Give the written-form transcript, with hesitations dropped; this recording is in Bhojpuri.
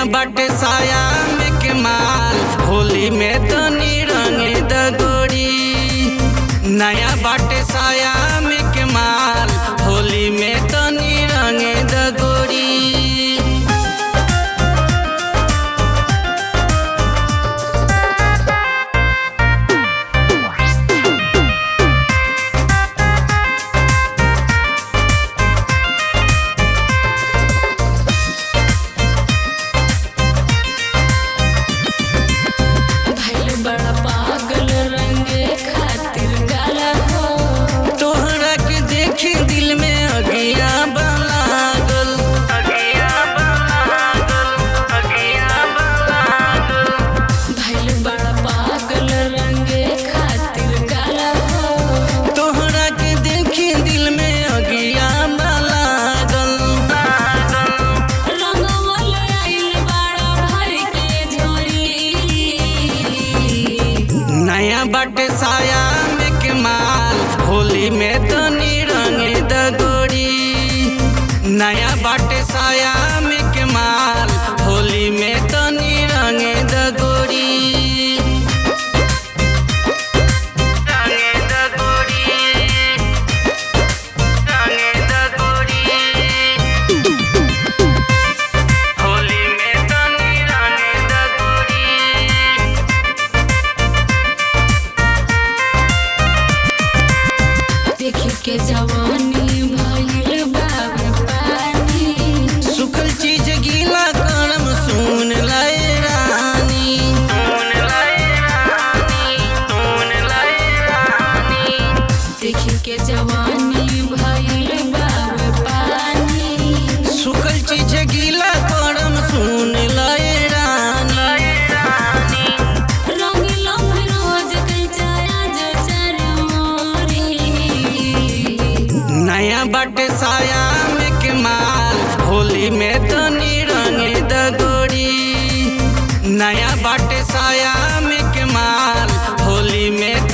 नया बाटे साया में के माल होली में तो रंगे दगोरी। नया बाटे साया में के माल होली में तो रंगे दगोरी। दिल में अगिया लागल भइल बड़ा पागल रंगे खातिर गाला हो। तोहरा के देखी दिल में अगिया लागल रंगवल आइल बड़ा भर के झोरी। नया बाटे साया में के माल होली में तो रंगे दगोरी। नया बाटे साया में के माल होली में तो रंगे दगोरी। रंगे दगोरी, रंगे दगोरी। होली में तो रंगे दगोरी। देखी के जवानी भइल बाबे पानी। सुखल चीज गीला करम सुन लय रानी। सुन लय रानी, सुन लय रानी। देखी के जवानी भइल बाबे पानी। सुखल चीज गीला करम सुन लय रानी। रंगीला फिरोज के चाया जो चरमोरी। नया बाटे साया में के माल होली में तो रंगे दगोरी। नया बाटे साया में के माल होली में